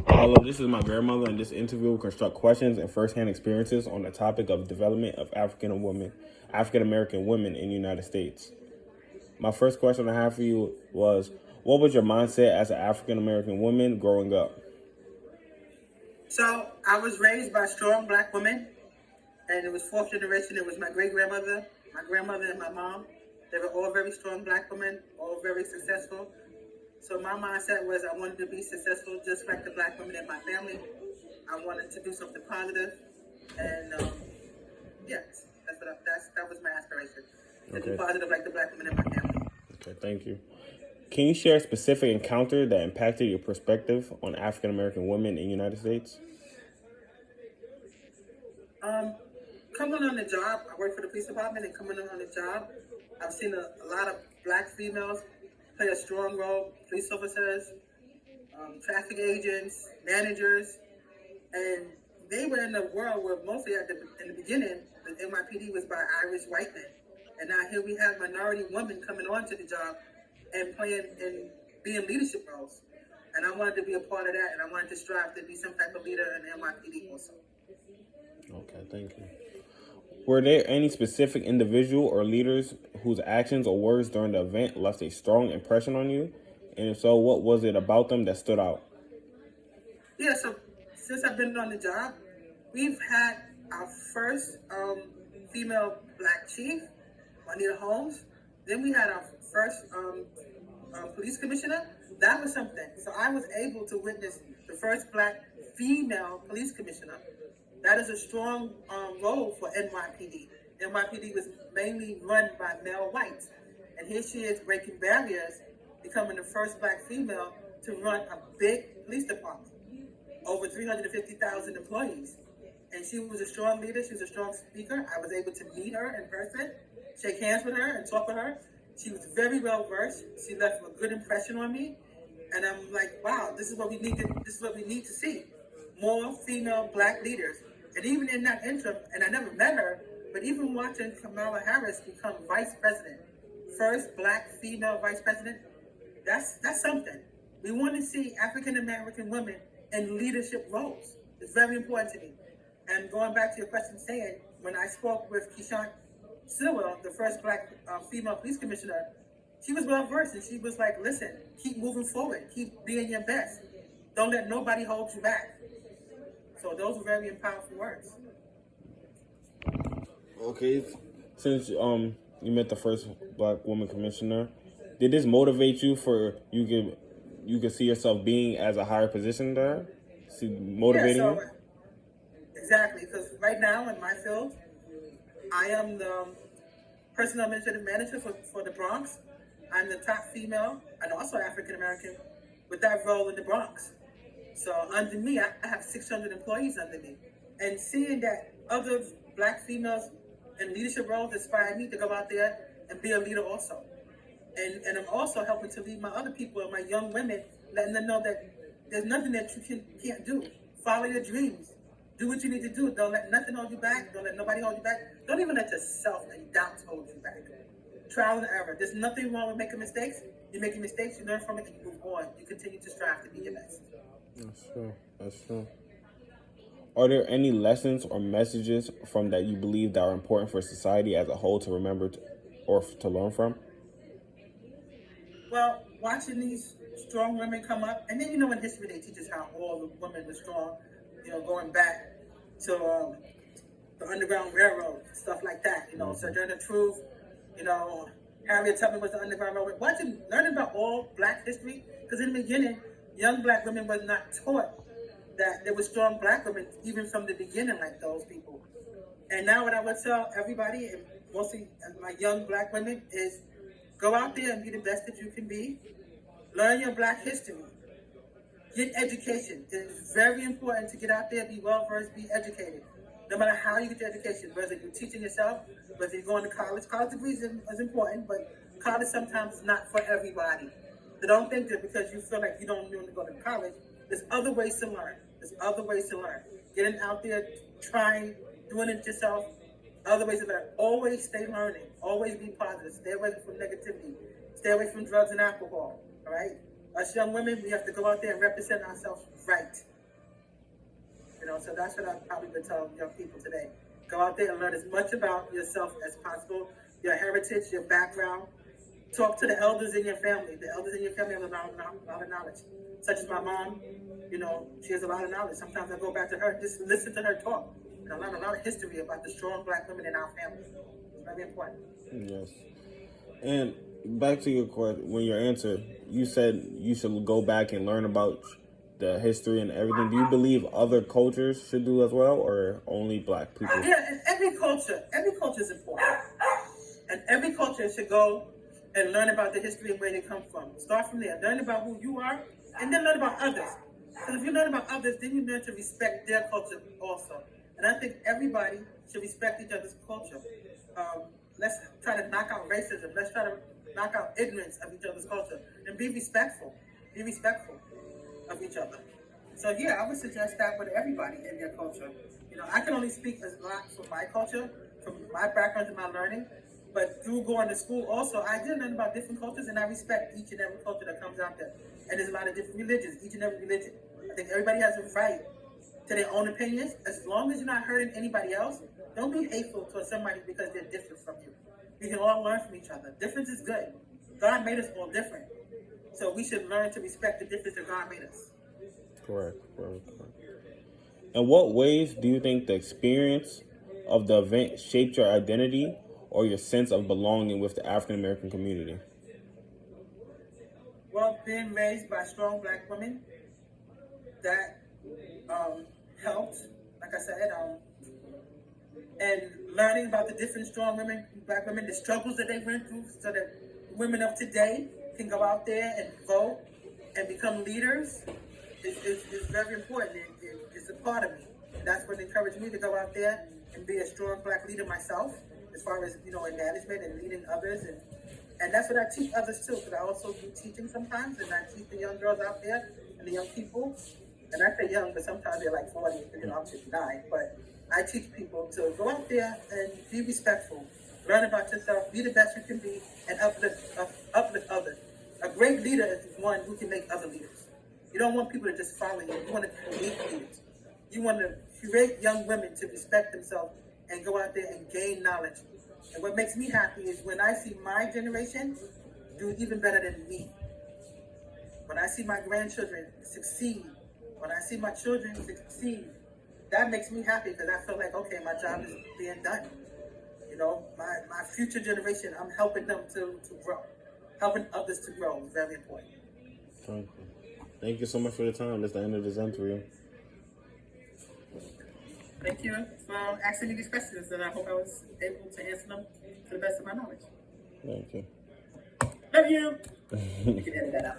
Hello, this is my grandmother, and this interview will construct questions and firsthand experiences on the topic of development of African American women in the United States. My first question I have for you was, what was your mindset as an African American woman growing up? So I was raised by strong black women, and it was fourth generation. It was my great grandmother, my grandmother, and my mom. They were all very strong black women, all very successful. So my mindset was I wanted to be successful just like the black women in my family. I wanted to do something positive, and yes, that was my aspiration to do Okay. positive like the black women in my family. Okay, thank you. Can you share a specific encounter that impacted your perspective on African American women in the United States? Um, Coming on the job, I work for the police department, and coming on the job, I've seen a lot of black females play a strong role, police officers, traffic agents, managers, and they were in a world where mostly in the beginning, the NYPD was by Irish white men. And now here we have minority women coming onto the job and playing and being leadership roles. And I wanted to be a part of that, and I wanted to strive to be some type of leader in the NYPD also. Okay, thank you. Were there any specific individual or leaders whose actions or words during the event left a strong impression on you? And if so, what was it about them that stood out? Yeah, so since I've been on the job, we've had our first female black chief, Juanita Holmes. Then we had our first police commissioner. That was something. So I was able to witness the first black female police commissioner. That is a strong role for NYPD. NYPD was mainly run by male whites. And here she is breaking barriers, becoming the first black female to run a big police department. Over 350,000 employees. And she was a strong leader. She was a strong speaker. I was able to meet her in person, shake hands with her, and talk with her. She was very well versed. She left a good impression on me. And I'm like, wow, this is what we need to see. More female black leaders. And even in that interim, and I never met her, but even watching Kamala Harris become vice president, first black female vice president, that's something. We want to see African American women in leadership roles. It's very important to me. And going back to your question, saying when I spoke with Keishant Stilwell, the first black female police commissioner, she was well versed, and she was like, "Listen, keep moving forward, keep being your best. Don't let nobody hold you back." So those were very powerful words. Okay, since you met the first black woman commissioner, did this motivate you for you could see yourself being as a higher position there? See, motivating Yeah, you? so exactly, because right now in my field, I am the personal administrative manager for the Bronx. I'm the top female and also African American with that role in the Bronx. So under me, I have 600 employees under me. And seeing that other black females in leadership roles inspired me to go out there and be a leader also. And I'm also helping to lead my other people and my young women, letting them know that there's nothing that you can't do. Follow your dreams. Do what you need to do. Don't let nothing hold you back. Don't let nobody hold you back. Don't even let yourself and doubts hold you back. Trial and error. There's nothing wrong with making mistakes. You're making mistakes, you learn from it, and you move on. You continue to strive to be your best. That's true. That's true. Are there any lessons or messages from that you believe that are important for society as a whole to remember or to learn from? Well, watching these strong women come up, and then in history they teach us how all the women were strong, going back to the Underground Railroad, stuff like that, Sojourner Truth, Harriet Tubman was the Underground Railroad. Learning about all black history, because in the beginning, young black women was not taught that there were strong black women, even from the beginning, like those people. And now what I would tell everybody, and mostly my young black women, is go out there and be the best that you can be. Learn your black history. Get education. It's very important to get out there, be well-versed, be educated. No matter how you get your education, whether you're teaching yourself, whether you're going to college. College degrees is important, but college sometimes is not for everybody. So don't think that because you feel like you don't want to go to college, there's other ways to learn. There's other ways to learn. Getting out there, trying, doing it yourself, other ways to learn. Always stay learning. Always be positive. Stay away from negativity. Stay away from drugs and alcohol. All right. Us young women, we have to go out there and represent ourselves right. You know, so that's what I probably would tell young people today. Go out there and learn as much about yourself as possible, your heritage, your background. Talk to the elders in your family. The elders in your family have a lot of knowledge. Such as my mom, you know, she has a lot of knowledge. Sometimes I go back to her, just listen to her talk. And I learn a lot of history about the strong black women in our family. It's very important. Yes. And back to your question, when your answer, you said you should go back and learn about the history and everything. Do you believe other cultures should do as well, or only black people? Yeah, and every culture is important. And every culture should go and learn about the history and where they come from. Start from there. Learn about who you are, and then learn about others. Because if you learn about others, then you learn to respect their culture also. And I think everybody should respect each other's culture. Let's try to knock out racism. Let's try to knock out ignorance of each other's culture. And be respectful. Be respectful of each other. So yeah, I would suggest that with everybody in their culture. You know, I can only speak as much for my culture, from my background and my learning. But through going to school also, I did learn about different cultures, and I respect each and every culture that comes out there. And there's a lot of different religions, each and every religion. I think everybody has a right to their own opinions. As long as you're not hurting anybody else, don't be hateful towards somebody because they're different from you. We can all learn from each other. Difference is good. God made us all different. So we should learn to respect the difference that God made us. Correct. In what ways do you think the experience of the event shaped your identity or your sense of belonging with the African American community? Well, being raised by strong black women, that helped, like I said, and learning about the different strong women, black women, the struggles that they went through, so that women of today can go out there and vote and become leaders is very important. It's a part of me. And that's what encouraged me to go out there and be a strong black leader myself, as far as, you know, in management and leading others. And that's what I teach others too, because I also do teaching sometimes, and I teach the young girls out there and the young people. And I say young, but sometimes they're like 40, you know, I'm 59. But I teach people to go out there and be respectful, learn about yourself, be the best you can be, and uplift others. A great leader is one who can make other leaders. You don't want people to just follow you. You want to create leaders. You want to create young women to respect themselves and go out there and gain knowledge. And what makes me happy is when I see my generation do even better than me. When I see my grandchildren succeed, when I see my children succeed, that makes me happy because I feel like, okay, my job is being done. You know, my future generation, I'm helping them to grow. Helping others to grow is very important. Thank you so much for your time. That's the end of this interview. Thank you for asking me these questions, and I hope I was able to answer them to the best of my knowledge. Thank you. Love you. You can edit that out.